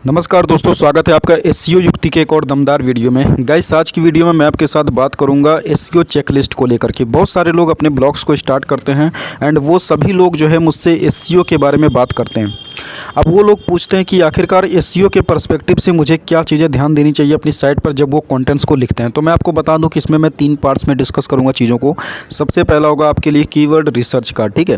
नमस्कार दोस्तों, स्वागत है आपका एसईओ युक्ति के एक और दमदार वीडियो में। गाइस, आज की वीडियो में मैं आपके साथ बात करूंगा एसईओ चेकलिस्ट को लेकर के। बहुत सारे लोग अपने ब्लॉग्स को स्टार्ट करते हैं एंड वो सभी लोग जो है मुझसे एसईओ के बारे में बात करते हैं। अब वो लोग पूछते हैं कि आखिरकार एसईओ के पर्सपेक्टिव से मुझे क्या चीज़ें ध्यान देनी चाहिए अपनी साइट पर जब वो कंटेंट्स को लिखते हैं। तो मैं आपको बता दूं कि इसमें मैं 3 पार्ट्स में डिस्कस करूंगा चीज़ों को। सबसे पहला होगा आपके लिए कीवर्ड रिसर्च का, ठीक है,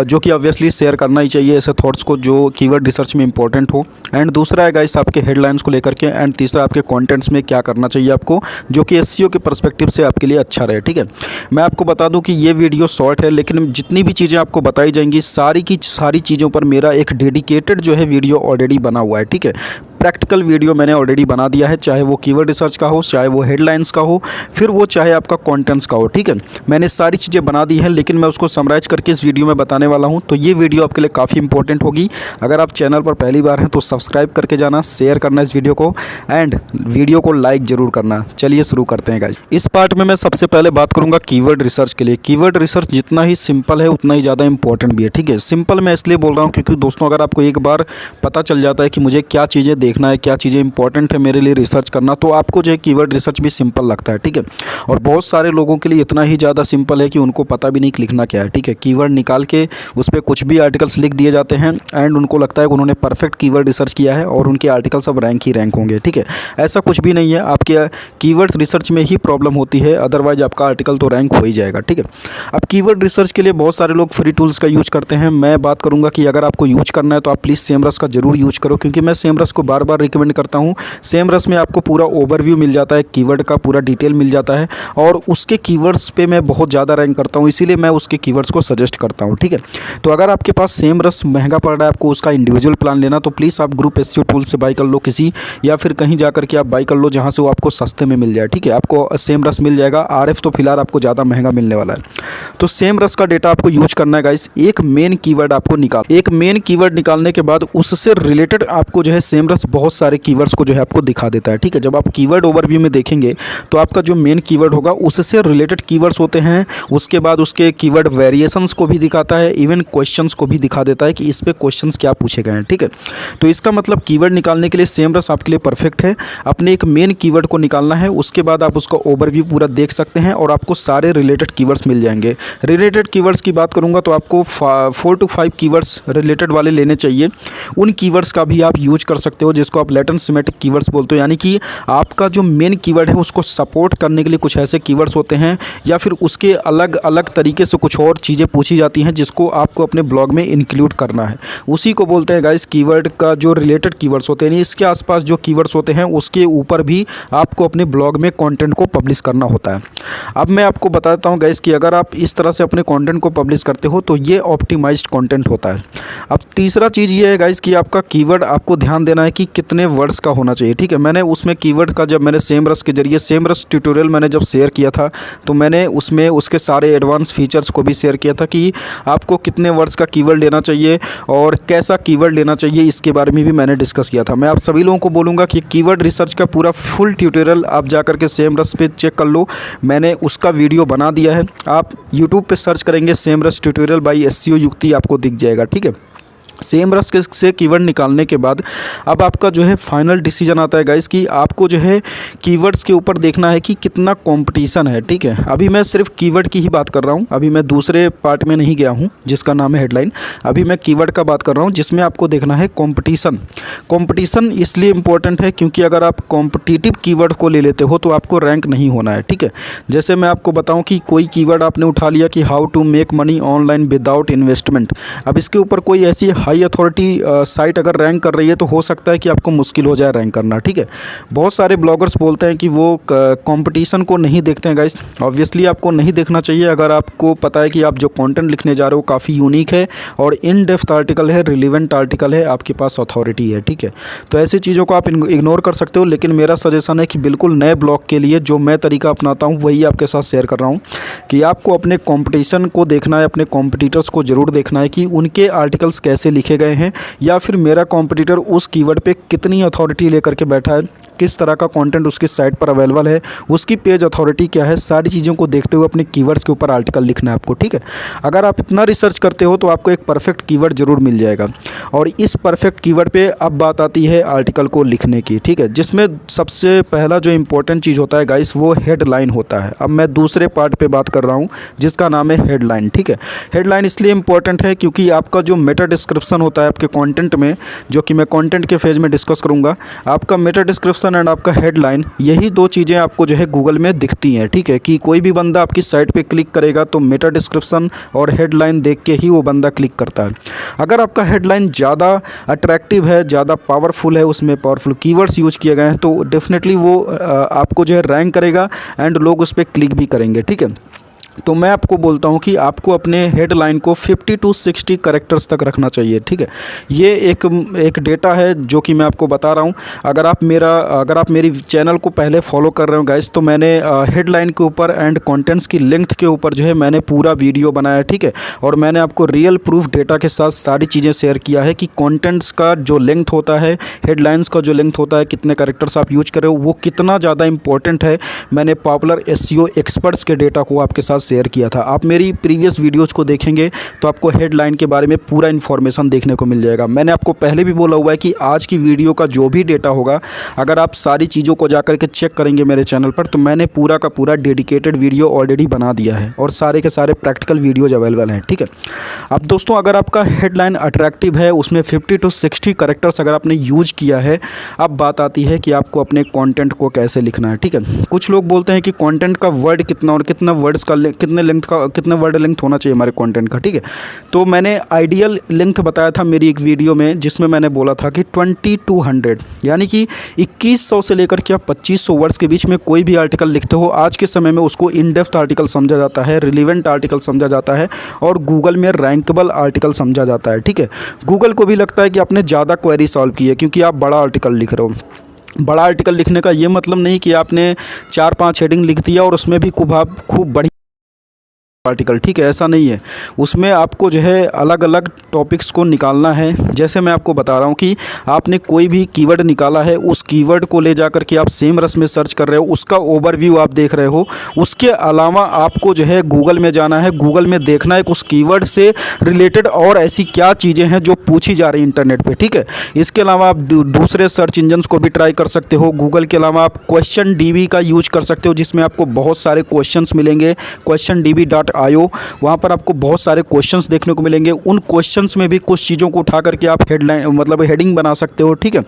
जो कि ऑब्वियसली शेयर करना ही चाहिए ऐसे थॉट्स को जो कीवर्ड रिसर्च में इंपॉर्टेंट हो। एंड दूसरा है गाइस आपके हेडलाइंस को लेकर के। एंड तीसरा आपके कंटेंट्स में क्या करना चाहिए आपको, जो कि एसईओ के पर्सपेक्टिव से आपके लिए अच्छा रहे। ठीक है, मैं आपको बता दूं कि ये वीडियो शॉर्ट है, लेकिन जितनी भी चीज़ें आपको बताई जाएंगी सारी की सारी चीज़ों पर मेरा एक डेडिकेटेड जो है वीडियो ऑलरेडी बना हुआ है। ठीक है, प्रैक्टिकल वीडियो मैंने ऑलरेडी बना दिया है, चाहे वो कीवर्ड रिसर्च का हो, चाहे वो हेडलाइंस का हो, फिर वो चाहे आपका कंटेंट्स का हो। ठीक है, मैंने सारी चीज़ें बना दी हैं, लेकिन मैं उसको समराइज करके इस वीडियो में बताने वाला हूं। तो ये वीडियो आपके लिए काफ़ी इंपॉर्टेंट होगी। अगर आप चैनल पर पहली बार हैं तो सब्सक्राइब करके जाना, शेयर करना इस वीडियो को एंड वीडियो को लाइक ज़रूर करना। चलिए शुरू करते हैं गाइस। इस पार्ट में मैं सबसे पहले बात करूँगा कीवर्ड रिसर्च के लिए। कीवर्ड रिसर्च जितना ही सिंपल है उतना ही ज़्यादा इंपॉर्टेंट भी है। ठीक है, सिंपल मैं इसलिए बोल रहा हूँ क्योंकि दोस्तों अगर आपको एक बार पता चल जाता है कि मुझे क्या चीज़ें देखना है, क्या चीज़ें इंपॉर्टेंट है मेरे लिए रिसर्च करना, तो आपको जो है कीवर्ड रिसर्च भी सिंपल लगता है। ठीक है, और बहुत सारे लोगों के लिए इतना ही ज़्यादा सिंपल है कि उनको पता भी नहीं कि लिखना क्या है। ठीक है, कीवर्ड निकाल के उस पर कुछ भी आर्टिकल्स लिख दिए जाते हैं एंड उनको लगता है कि उन्होंने परफेक्ट कीवर्ड रिसर्च किया है और उनके आर्टिकल सब रैंक ही रैंक होंगे। ठीक है, ऐसा कुछ भी नहीं है, आपके कीवर्ड रिसर्च में ही प्रॉब्लम होती है, अदरवाइज आपका आर्टिकल तो रैंक हो ही जाएगा। ठीक है, अब कीवर्ड रिसर्च के लिए बहुत सारे लोग फ्री टूल्स का यूज़ करते हैं। मैं बात करूँगा कि अगर आपको यूज करना है तो आप प्लीज़ सेमरस का जरूर यूज करो, क्योंकि मैं सेमरस को बार बार रिकमेंड करता हूँ। सेमरस में आपको पूरा ओवरव्यू मिल जाता है, कीवर्ड का पूरा डिटेल मिल जाता है और उसके कीवर्ड्स पे मैं बहुत ज़्यादा रैंक करता हूँ, इसीलिए मैं उसके कीवर्ड्स को सजेस्ट करता हूँ। ठीक है, तो अगर आपके पास सेमरस महंगा पड़ रहा है, आपको उसका इंडिविजुअल प्लान लेना, तो प्लीज़ आप ग्रुप एसईओ टूल से बाई कर लो किसी, या फिर कहीं जाकर के आप बाई कर लो जहाँ से वो आपको सस्ते में मिल जाए। ठीक है, आपको सेमरस मिल जाएगा। आरएफ तो फिलहाल आपको ज़्यादा महंगा मिलने वाला है। तो सेमरस का डेटा आपको यूज करना है गाइस। एक मेन कीवर्ड निकालने के बाद उससे रिलेटेड आपको जो है सेमरस बहुत सारे कीवर्ड्स को जो है आपको दिखा देता है। ठीक है, जब आप कीवर्ड ओवरव्यू में देखेंगे तो आपका जो मेन कीवर्ड होगा उससे रिलेटेड कीवर्ड्स होते हैं, उसके बाद उसके कीवर्ड वेरिएशंस को भी दिखाता है, इवन क्वेश्चंस को भी दिखा देता है कि इस पे क्वेश्चंस क्या पूछे गए हैं। ठीक है, तो इसका मतलब कीवर्ड निकालने के लिए सेमरस आपके लिए परफेक्ट है। अपने एक मेन कीवर्ड को निकालना है, उसके बाद आप उसका ओवरव्यू पूरा देख सकते हैं और आपको सारे रिलेटेड कीवर्ड्स मिल जाएंगे। रिलेटेड कीवर्ड्स की बात करूंगा तो आपको 4 to 5 कीवर्ड्स रिलेटेड वाले लेने चाहिए। उन कीवर्ड्स का भी आप यूज कर सकते हो जिसको आप लेटेंट सिमेटिक कीवर्ड्स बोलते हो, यानी कि आपका जो मेन कीवर्ड है उसको सपोर्ट करने के लिए कुछ ऐसे कीवर्ड्स होते हैं या फिर उसके अलग अलग तरीके से कुछ और चीज़ें पूछी जाती हैं जिसको आपको अपने ब्लॉग में इंक्लूड करना है। उसी को बोलते हैं गाइस कीवर्ड का जो रिलेटेड कीवर्ड्स होते हैं। इसके आसपास जो कीवर्ड्स होते हैं उसके ऊपर भी आपको अपने ब्लॉग में कंटेंट को पब्लिश करना होता है। अब मैं आपको बताता हूँ गाइस कि अगर आप इस तरह से अपने कंटेंट को पब्लिश करते हो तो ये ऑप्टिमाइज्ड कंटेंट होता है। अब तीसरा चीज़ ये है गाइस कि आपका कीवर्ड आपको ध्यान देना है कि कितने वर्ड्स का होना चाहिए। ठीक है, मैंने उसमें कीवर्ड का जब मैंने सेमरस के जरिए सेमरस ट्यूटोरियल मैंने जब शेयर किया था तो मैंने उसमें उसके सारे एडवांस फीचर्स को भी शेयर किया था कि आपको कितने वर्ड्स का कीवर्ड लेना चाहिए और कैसा कीवर्ड लेना चाहिए, इसके बारे में भी मैंने डिस्कस किया था। मैं आप सभी लोगों को बोलूँगा कि कीवर्ड रिसर्च का पूरा फुल ट्यूटोरियल आप जाकर के सेमरस पे चेक कर लो, मैंने उसका वीडियो बना दिया है। आप यूट्यूब पे सर्च करेंगे सेमरस ट्यूटोरियल बाय एसईओ युक्ति, आपको दिख जाएगा। ठीक है, सेमरस से कीवर्ड निकालने के बाद अब आपका जो है फाइनल डिसीजन आता है गाइस कि आपको जो है कीवर्ड्स के ऊपर देखना है कि कितना कंपटीशन है। ठीक है, अभी मैं सिर्फ कीवर्ड की ही बात कर रहा हूँ, अभी मैं दूसरे पार्ट में नहीं गया हूँ जिसका नाम है हेडलाइन। अभी मैं कीवर्ड का बात कर रहा हूँ जिसमें आपको देखना है कंपटीशन। कंपटीशन इसलिए इंपॉर्टेंट है क्योंकि अगर आप कॉम्पिटिटिव कीवर्ड को ले लेते हो तो आपको रैंक नहीं होना है। ठीक है, जैसे मैं आपको बताऊँ कि कोई कीवर्ड आपने उठा लिया कि how to make money online without investment. अब इसके ऊपर कोई ऐसी हाई अथॉरिटी साइट अगर रैंक कर रही है तो हो सकता है कि आपको मुश्किल हो जाए रैंक करना। ठीक है, बहुत सारे ब्लॉगर्स बोलते हैं कि वो कंपटीशन को नहीं देखते हैं गाइस। ऑब्वियसली आपको नहीं देखना चाहिए अगर आपको पता है कि आप जो कंटेंट लिखने जा रहे हो काफ़ी यूनिक है और इन डेप्थ आर्टिकल है, रिलेवेंट आर्टिकल है, आपके पास अथॉरिटी है। ठीक है, तो ऐसी चीज़ों को आप इग्नोर कर सकते हो, लेकिन मेरा सजेशन है कि बिल्कुल नए ब्लॉग के लिए जो मैं तरीका अपनाता हूँ वही आपके साथ शेयर कर रहा हूँ कि आपको अपने कॉम्पिटिशन को देखना है, अपने कॉम्पिटिटर्स को ज़रूर देखना है कि उनके आर्टिकल्स कैसे लिखे गए हैं, या फिर मेरा कॉम्पिटिटर उस कीवर्ड पे कितनी अथॉरिटी लेकर के बैठा है, किस तरह का कंटेंट उसकी साइट पर अवेलेबल है, उसकी पेज अथॉरिटी क्या है, सारी चीज़ों को देखते हुए अपने कीवर्ड्स के ऊपर आर्टिकल लिखना है आपको। ठीक है, अगर आप इतना रिसर्च करते हो तो आपको एक परफेक्ट कीवर्ड जरूर मिल जाएगा। और इस परफेक्ट कीवर्ड पे अब बात आती है आर्टिकल को लिखने की। ठीक है, जिसमें सबसे पहला जो इंपॉर्टेंट चीज़ होता है गाइस वो हेडलाइन होता है। अब मैं दूसरे पार्ट पे बात कर रहा हूँ जिसका नाम है हेडलाइन। ठीक है, हेडलाइन इसलिए इंपॉर्टेंट है क्योंकि आपका जो मेटा डिस्क्रिप्शन होता है आपके कंटेंट में, जो कि मैं कंटेंट के फेज में डिस्कस करूँगा, आपका मेटा डिस्क्रिप्शन एंड आपका हेडलाइन, यही दो चीज़ें आपको जो है गूगल में दिखती हैं। ठीक है, कि कोई भी बंदा आपकी साइट पे क्लिक करेगा तो मेटा डिस्क्रिप्शन और हेडलाइन देख के ही वो बंदा क्लिक करता है। अगर आपका हेडलाइन ज़्यादा अट्रैक्टिव है, ज़्यादा पावरफुल है, उसमें पावरफुल कीवर्ड्स यूज किए गए हैं, तो डेफिनेटली वो आपको जो है रैंक करेगा एंड लोग उस पर क्लिक भी करेंगे। ठीक है, तो मैं आपको बोलता हूँ कि आपको अपने हेडलाइन को 50 to 60 कैरेक्टर्स तक रखना चाहिए। ठीक है, ये एक डेटा है जो कि मैं आपको बता रहा हूँ। अगर आप मेरी चैनल को पहले फॉलो कर रहे हो गाइस, तो मैंने हेडलाइन के ऊपर एंड कंटेंट्स की लेंथ के ऊपर जो है मैंने पूरा वीडियो बनाया। ठीक है, और मैंने आपको रियल प्रूफ डेटा के साथ सारी चीज़ें शेयर किया है कि कंटेंट्स का जो लेंथ होता है, हेडलाइंस का जो लेंथ होता है, कितने कैरेक्टर्स आप यूज कर रहे हो, वो कितना ज़्यादा इंपॉर्टेंट है। मैंने पॉपुलर एसईओ एक्सपर्ट्स के डेटा को आपके साथ शेयर किया था। आप मेरी प्रीवियस वीडियोज़ को देखेंगे तो आपको हेडलाइन के बारे में पूरा इन्फॉर्मेशन देखने को मिल जाएगा। मैंने आपको पहले भी बोला हुआ है कि आज की वीडियो का जो भी डेटा होगा, अगर आप सारी चीज़ों को जाकर के चेक करेंगे मेरे चैनल पर, तो मैंने पूरा का पूरा डेडिकेटेड वीडियो ऑलरेडी बना दिया है और सारे के सारे प्रैक्टिकल वीडियोज अवेलेबल हैं। ठीक है, अब दोस्तों अगर आपका हेडलाइन अट्रैक्टिव है, उसमें 50 to 60 कैरेक्टर्स अगर आपने यूज किया है, अब बात आती है कि आपको अपने कंटेंट को कैसे लिखना है। ठीक है, कुछ लोग बोलते हैं कि कंटेंट का वर्ड कितना और कितना वर्ड्स का कितने वर्ड लेंथ होना चाहिए हमारे कंटेंट का। ठीक है, तो मैंने आइडियल लेंथ बताया था मेरी एक वीडियो में, जिसमें मैंने बोला था कि 2200 यानी कि 2100 से लेकर के आप 2500 वर्ड्स के बीच में कोई भी आर्टिकल लिखते हो, आज के समय में उसको इन डेप्थ आर्टिकल समझा जाता है, रिलेवेंट आर्टिकल समझा जाता है और गूगल में रैंकेबल आर्टिकल समझा जाता है। ठीक है, गूगल को भी लगता है कि आपने ज़्यादा क्वेरी सॉल्व की है क्योंकि आप बड़ा आर्टिकल लिख रहे हो। बड़ा आर्टिकल लिखने का ये मतलब नहीं कि आपने 4-5 हेडिंग लिख दिया और उसमें भी खूब बड़ी आर्टिकल। ठीक है, ऐसा नहीं है। उसमें आपको जो है अलग अलग टॉपिक्स को निकालना है। जैसे मैं आपको बता रहा हूँ कि आपने कोई भी कीवर्ड निकाला है, उस कीवर्ड को ले जाकर के आप सेम रस में सर्च कर रहे हो, उसका ओवरव्यू आप देख रहे हो। उसके अलावा आपको जो है गूगल में जाना है, गूगल में देखना है कि उस कीवर्ड से रिलेटेड और ऐसी क्या चीज़ें हैं जो पूछी जा रही इंटरनेट पर। ठीक है, इसके अलावा आप दूसरे सर्च इंजन्स को भी ट्राई कर सकते हो। गूगल के अलावा आप क्वेश्चन DB का यूज कर सकते हो, जिसमें आपको बहुत सारे क्वेश्चंस मिलेंगे। questionDB.io, वहाँ पर आपको बहुत सारे क्वेश्चंस देखने को मिलेंगे। उन क्वेश्चंस में भी कुछ चीज़ों को उठा करके आप हेडलाइन मतलब हेडिंग बना सकते हो। ठीक है,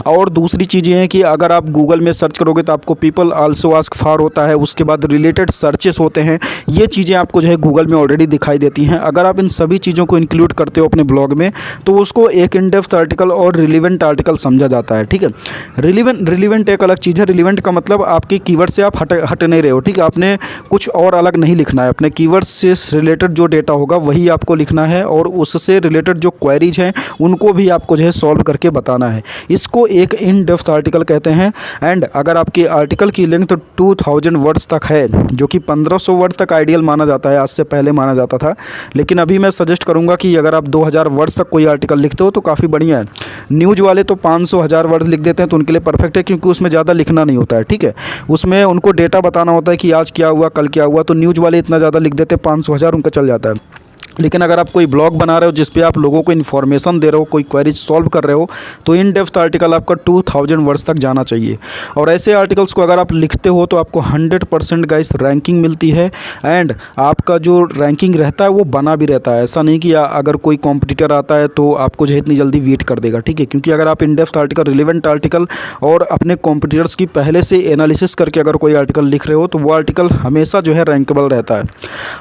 और दूसरी चीज़ ये है कि अगर आप गूगल में सर्च करोगे तो आपको पीपल आल्सो आस्क फॉर होता है, उसके बाद रिलेटेड सर्चेस होते हैं। ये चीज़ें आपको जो है गूगल में ऑलरेडी दिखाई देती हैं। अगर आप इन सभी चीज़ों को इंक्लूड करते हो अपने ब्लॉग में, तो उसको एक इन डेप्थ आर्टिकल और रिलेवेंट आर्टिकल समझा जाता है। ठीक है, रिलेवेंट एक अलग चीज़ है। रिलेवेंट का मतलब आपके कीवर्ड से आप हट नहीं रहे हो। ठीक है, आपने कुछ और अलग नहीं लिखना है, अपने कीवर्ड से रिलेटेड जो डेटा होगा वही आपको लिखना है और उससे रिलेटेड जो क्वेरीज हैं उनको भी आपको जो है सॉल्व करके बताना है। इसको एक इन डेप्थ आर्टिकल कहते हैं। एंड अगर आपके आर्टिकल की लेंथ 2000 वर्ड्स तक है, जो कि 1500 वर्ड तक आइडियल माना जाता है, आज से पहले माना जाता था, लेकिन अभी मैं सजेस्ट करूंगा कि अगर आप 2000 वर्ड्स तक कोई आर्टिकल लिखते हो तो काफ़ी बढ़िया है। न्यूज़ वाले तो 500-1000 वर्ड्स लिख देते हैं, तो उनके लिए परफेक्ट है क्योंकि उसमें ज़्यादा लिखना नहीं होता है। ठीक है, उसमें उनको डेटा बताना होता है कि आज क्या हुआ, कल क्या हुआ, तो न्यूज़ वाले इतना ज़्यादा लिख देते हैं, 500-1000 उनका चल जाता है। लेकिन अगर आप कोई ब्लॉग बना रहे हो जिस पे आप लोगों को इन्फॉर्मेशन दे रहे हो, कोई क्वेरीज सॉल्व कर रहे हो, तो इन डेप्थ आर्टिकल आपका 2000 वर्ड्स तक जाना चाहिए। और ऐसे आर्टिकल्स को अगर आप लिखते हो तो आपको 100% गाइस रैंकिंग मिलती है। एंड आपका जो रैंकिंग रहता है वो बना भी रहता है। ऐसा नहीं कि अगर कोई कॉम्पिटिटर आता है तो आपको जो है इतनी जल्दी बीट कर देगा। ठीक है, क्योंकि अगर आप in depth article, relevant article और अपने कॉम्पिटिटर्स की पहले से एनालिसिस करके अगर कोई आर्टिकल लिख रहे हो तो वो आर्टिकल हमेशा जो है रैंकेबल रहता है।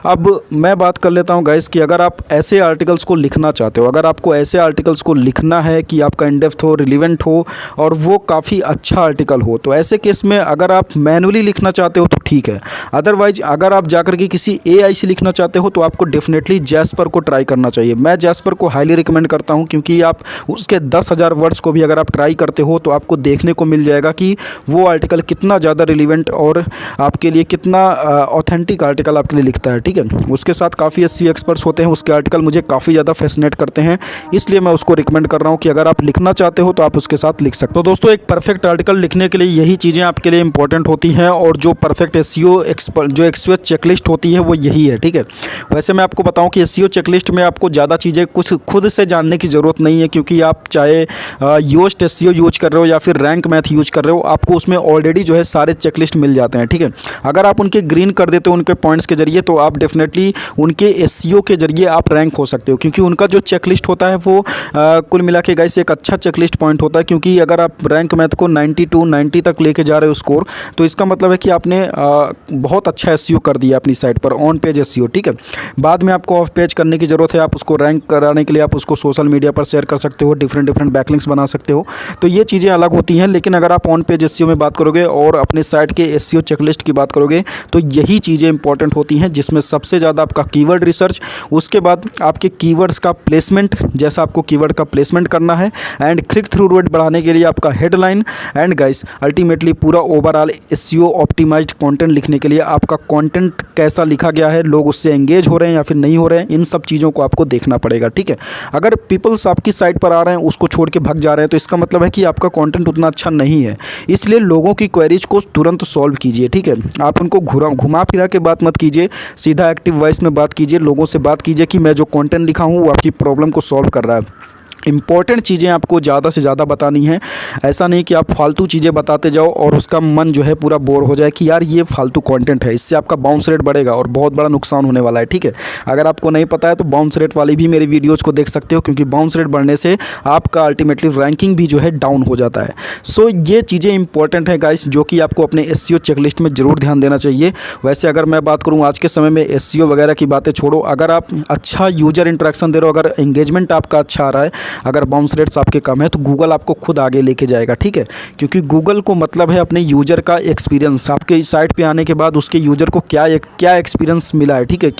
अब मैं बात कर लेता हूँ गाइस कि अगर आप ऐसे आर्टिकल्स को लिखना चाहते हो, अगर आपको ऐसे आर्टिकल्स को लिखना है कि आपका इन डेप्थ हो, रिलेवेंट हो और वो काफ़ी अच्छा आर्टिकल हो, तो ऐसे केस में अगर आप मैनुअली लिखना चाहते हो तो ठीक है। अदरवाइज अगर आप जाकर के किसी AI से लिखना चाहते हो तो आपको डेफिनेटली जैस्पर को ट्राई करना चाहिए। मैं जैस्पर को हाईली रिकमेंड करता हूँ क्योंकि आप उसके 10,000 वर्ड्स को भी अगर आप ट्राई करते हो तो आपको देखने को मिल जाएगा कि वो आर्टिकल कितना ज़्यादा रिलेवेंट और आपके लिए कितना ऑथेंटिक आर्टिकल आपके लिए लिखता है। ठीक है, उसके साथ काफ़ी SEO एक्सपर्ट्स होते हैं उसके आर्टिकल मुझे काफ़ी ज़्यादा फैसिनेट करते हैं, इसलिए मैं उसको रिकमेंड कर रहा हूँ कि अगर आप लिखना चाहते हो तो आप उसके साथ लिख सकते हो। तो दोस्तों, एक परफेक्ट आर्टिकल लिखने के लिए यही चीज़ें आपके लिए इंपॉर्टेंट होती हैं, और जो परफेक्ट एसईओ जो एसईओ चेकलिस्ट होती है वो यही है, ठीक है। वैसे मैं आपको बताऊँ कि एसईओ चेकलिस्ट में आपको ज़्यादा चीज़ें कुछ खुद से जानने की ज़रूरत नहीं है, क्योंकि आप चाहे योस्ट एसईओ यूज कर रहे हो या फिर रैंक मैथ यूज कर रहे हो, आपको उसमें ऑलरेडी जो है सारे चेकलिस्ट मिल जाते हैं, ठीक है। अगर आप उनके ग्रीन कर देते हो उनके पॉइंट्स के जरिए, तो आप डेफिनेटली उनके एसईओ के जरिए आप रैंक हो सकते हो, क्योंकि उनका जो चेकलिस्ट होता है वो कुल मिला के गाइस एक अच्छा चेकलिस्ट पॉइंट होता है। क्योंकि अगर आप रैंक मैथ को 90 तक लेके जा रहे हो स्कोर, तो इसका मतलब है कि आपने बहुत अच्छा एसईओ कर दिया अपनी साइट पर, ऑन पेज एसईओ, ठीक है। बाद में आपको ऑफ पेज करने की ज़रूरत है, आप उसको रैंक कराने के लिए आप उसको सोशल मीडिया पर शेयर कर सकते हो, डिफरेंट बैकलिंक्स बना सकते हो, तो ये चीज़ें अलग होती हैं। लेकिन अगर आप ऑन पेज एसईओ में बात करोगे और अपने साइट के एसईओ चेकलिस्ट की बात करोगे, तो यही चीज़ें इंपॉर्टेंट होती हैं, जिसमें सबसे ज़्यादा आपका कीवर्ड रिसर्च, उसके बाद आपके कीवर्ड्स का प्लेसमेंट, जैसा आपको कीवर्ड का प्लेसमेंट करना है, एंड क्लिक थ्रू रेट बढ़ाने के लिए आपका हेडलाइन, एंड गाइस अल्टीमेटली पूरा ओवरऑल एसईओ ऑप्टिमाइज्ड कंटेंट लिखने के लिए आपका कंटेंट कैसा लिखा गया है, लोग उससे एंगेज हो रहे हैं या फिर नहीं हो रहे हैं, इन सब चीज़ों को आपको देखना पड़ेगा, ठीक है। अगर पीपल्स आपकी साइट पर आ रहे हैं, उसको छोड़ के भाग जा रहे हैं, तो इसका मतलब है कि आपका कंटेंट उतना अच्छा नहीं है। इसलिए लोगों की क्वेरीज को तुरंत सॉल्व कीजिए, ठीक है। आप उनको घुमा फिरा के बात मत कीजिए, सीधा एक्टिव वॉइस में बात कीजिए, लोगों से बात कीजिए कि मैं जो कंटेंट लिखा हूँ वो आपकी प्रॉब्लम को सॉल्व कर रहा है। इंपॉर्टेंट चीज़ें आपको ज़्यादा से ज़्यादा बतानी है, ऐसा नहीं कि आप फालतू चीज़ें बताते जाओ और उसका मन जो है पूरा बोर हो जाए कि यार ये फालतू कंटेंट है। इससे आपका बाउंस रेट बढ़ेगा और बहुत बड़ा नुकसान होने वाला है, ठीक है। अगर आपको नहीं पता है तो बाउंस रेट वाली भी मेरी वीडियोज़ को देख सकते हो, क्योंकि बाउंस रेट बढ़ने से आपका अल्टीमेटली रैंकिंग भी जो है डाउन हो जाता है। सो ये चीज़ें इंपॉर्टेंट है गाइस, जो कि आपको अपने एसईओ चेकलिस्ट में ज़रूर ध्यान देना चाहिए। वैसे अगर मैं बात करूँ आज के समय में, एसईओ वगैरह की बातें छोड़ो, अगर आप अच्छा यूजर इंटरेक्शन दे रहे हो, अगर एंगेजमेंट आपका अच्छा आ रहा है, अगर बाउंस रेट्स आपके कम है, तो गूगल आपको खुद आगे लेके जाएगा, ठीक है। क्योंकि गूगल को मतलब है अपने यूज़र का एक्सपीरियंस, आपके साइट पे आने के बाद उसके यूज़र को क्या एक्सपीरियंस मिला है, ठीक है,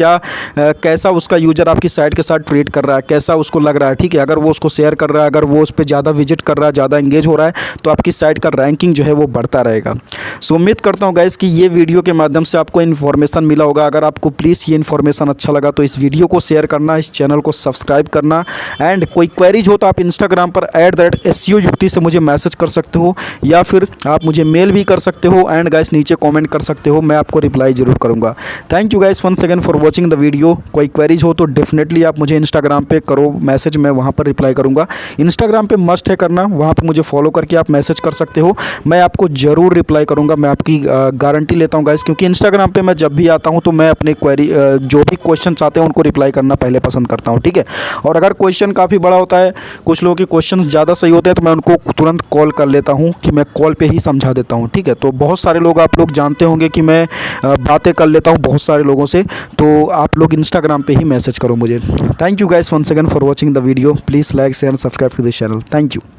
कैसा उसका यूज़र आपकी साइट के साथ ट्रीट कर रहा है, कैसा उसको लग रहा है, ठीक है। अगर वो उसको शेयर कर रहा है, अगर वो उस पर ज़्यादा विजिट कर रहा है, ज़्यादा एंगेज हो रहा है, तो आपकी साइट का रैंकिंग जो है वो बढ़ता रहेगा। सो उम्मीद करता हूँ गाइस कि ये वीडियो के माध्यम से आपको इन्फॉर्मेशन मिला होगा। अगर आपको प्लीज़ ये इन्फॉर्मेशन अच्छा लगा तो इस वीडियो को शेयर करना, इस चैनल को सब्सक्राइब करना, एंड कोई क्वेरीज हो तो आप इंस्टाग्राम पर @SEO युक्ति से मुझे मैसेज कर सकते हो, या फिर आप मुझे मेल भी कर सकते हो, एंड गाइस नीचे कमेंट कर सकते हो, मैं आपको रिप्लाई जरूर करूंगा। Thank you guys once again for watching the video. कोई क्वेरीज हो तो डेफिनेटली आप मुझे इंस्टाग्राम पे करो मैसेज, मैं वहाँ पर रिप्लाई करूँगा। इंस्टाग्राम पे मस्ट है करना, वहाँ पर मुझे फॉलो करके आप मैसेज कर सकते हो, मैं आपको ज़रूर रिप्लाई करूँगा, मैं आपकी गारंटी लेता हूँ गाइस। क्योंकि इंस्टाग्राम पर मैं जब भी आता हूँ तो मैं अपने क्वेरी जो भी क्वेश्चन आते हैं उनको रिप्लाई करना पहले पसंद करता हूँ, ठीक है। और अगर क्वेश्चन काफ़ी बड़ा होता है, कुछ लोगों के क्वेश्चन ज़्यादा सही होते हैं, तो मैं उनको तुरंत कॉल कर लेता हूं कि मैं कॉल पे ही समझा देता हूं, ठीक है। तो बहुत सारे लोग, आप लोग जानते होंगे कि मैं बातें कर लेता हूं बहुत सारे लोगों से, तो आप लोग इंस्टाग्राम पे ही मैसेज करो मुझे। Thank you guys once again for watching the video. Please like share and subscribe to this channel. Thank you.